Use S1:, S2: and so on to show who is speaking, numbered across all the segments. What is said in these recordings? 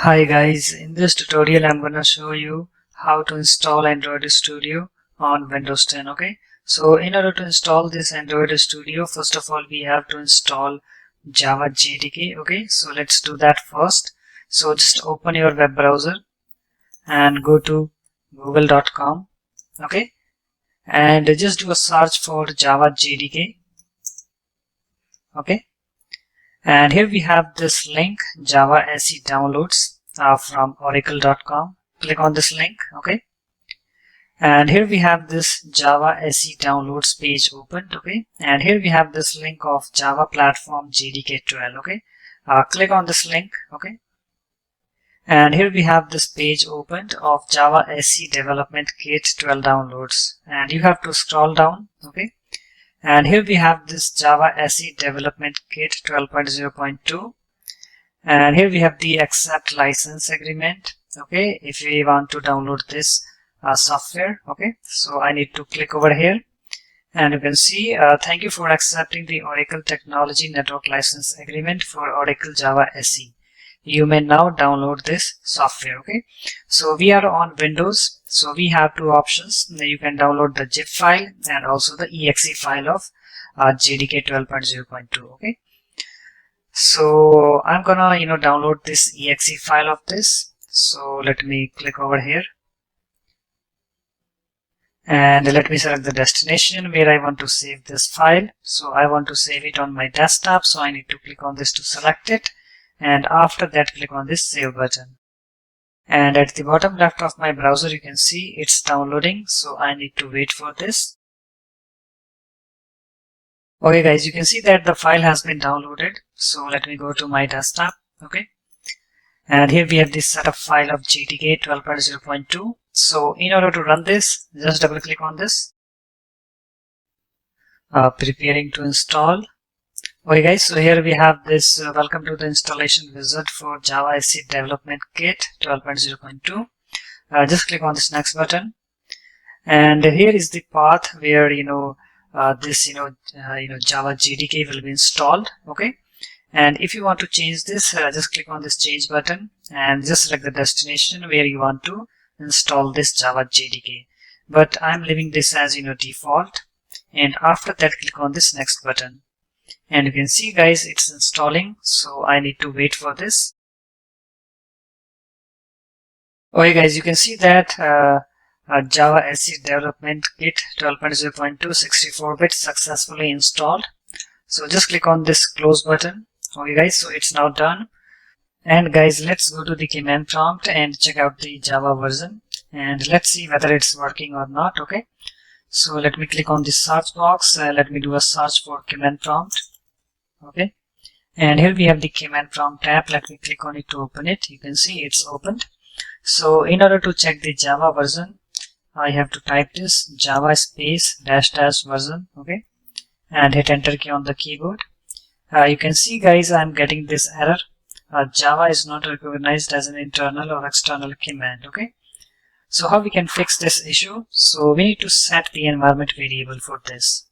S1: Hi guys, in this tutorial I'm gonna show you how to install Android Studio on Windows 10. Okay, so in order to install this Android Studio, first of all we have to install Java JDK. Okay, so let's do that first. So just open your web browser and go to google.com. Okay, and just do a search for Java JDK. Okay, and here we have this link, Java SE downloads from oracle.com. Click on this link. Okay, and here we have this Java SE downloads page opened. Okay, and here we have this link of Java platform JDK 12. Okay, click on this link. Okay, and here we have this page opened of Java SE development kit 12 downloads, and you have to scroll down. Okay, and here we have this Java SE development kit 12.0.2, and here we have the accept license agreement. Okay, if we want to download this software. Okay, so I need to click over here, and you can see thank you for accepting the Oracle Technology Network License Agreement for Oracle Java SE. You may now download this software. Okay, so we are on Windows, so we have two options. You can download the zip file and also the exe file of JDK 12.0.2. Okay, so I'm gonna download this exe file of this. So let me click over here and let me select the destination where I want to save this file. So I want to save it on my desktop, so I need to click on this to select it, and after that click on this save button. And at the bottom left of my browser you can see it's downloading, so I need to wait for this. Okay guys, you can see that the file has been downloaded, so let me go to my desktop. Okay, and here we have this setup file of JDK 12.0.2. so in order to run this, just double click on this, preparing to install. Okay guys, so here we have this welcome to the installation wizard for Java SE development kit 12.0.2. Just click on this next button, and here is the path where this Java JDK will be installed. Okay, and if you want to change this, just click on this change button and just select the destination where you want to install this Java JDK, but I'm leaving this as default, and after that click on this next button. And you can see guys, it's installing, so I need to wait for this. Okay guys, you can see that Java SE development kit 12.0.2 64-bit successfully installed. So just click on this close button. Okay guys, so it's now done. And guys, let's go to the command prompt and check out the Java version, and let's see whether it's working or not. Okay, so let me click on the search box. Let me do a search for command prompt. Okay, and here we have the command prompt tab. Let me click on it to open it. You can see it's opened. So in order to check the Java version, I have to type this Java space -- version. Okay, and hit enter key on the keyboard. You can see guys, I'm getting this error. Java is not recognized as an internal or external command. Okay, so how we can fix this issue? So we need to set the environment variable for this.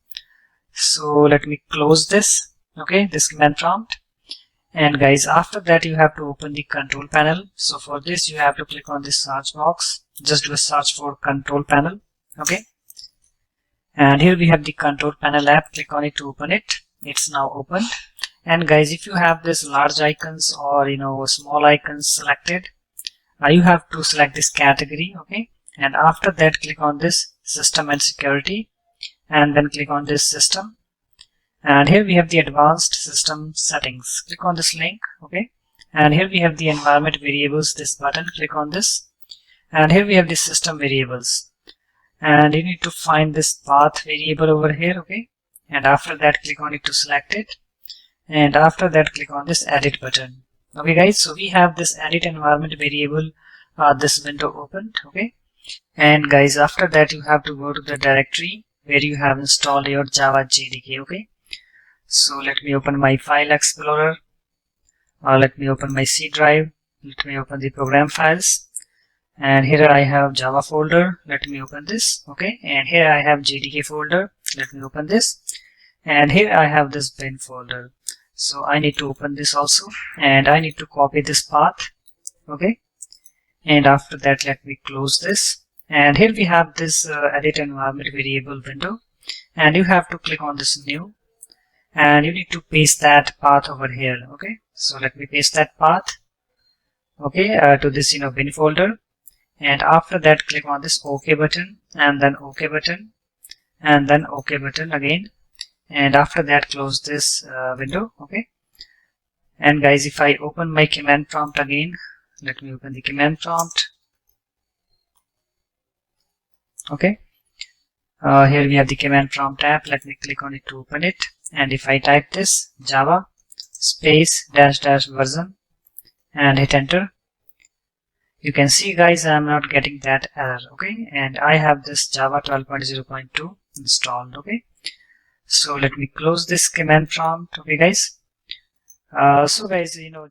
S1: So let me close this. Okay, this command prompt, and guys, after that you have to open the control panel. So for this you have to click on this search box, just do a search for control panel. Okay, and here we have the control panel app. Click on it to open it. It's now opened. And guys, if you have this large icons or small icons selected, you have to select this category. Okay, and after that click on this system and security, and then click on this system, and here we have the advanced system settings. Click on this link. Okay, and here we have the environment variables, this button. Click on this, and here we have the system variables, and you need to find this path variable over here. Okay, and after that click on it to select it, and after that click on this edit button. Okay guys, so we have this edit environment variable, this window opened. Okay, and guys, after that you have to go to the directory where you have installed your Java JDK. Okay, so let me open my file explorer, or let me open my C drive. Let me open the program files, and here I have Java folder. Let me open this. Okay, and here I have JDK folder. Let me open this, and here I have this bin folder. So I need to open this also, and I need to copy this path Okay, and after that let me close this, and here we have this edit environment variable window, and you have to click on this new, and you need to paste that path over here. Okay, so let me paste that path, okay, to this bin folder, and after that click on this OK button, and then OK button, and then OK button again, and after that close this window. Okay, and guys, if I open my command prompt again, let me open the command prompt. Okay, here we have the command prompt tab. Let me click on it to open it, and if I type this java space dash dash version and hit enter, you can see guys I'm not getting that error. Okay, and I have this Java 12.0.2 installed. Okay, so let me close this command prompt. Okay guys, so guys, Java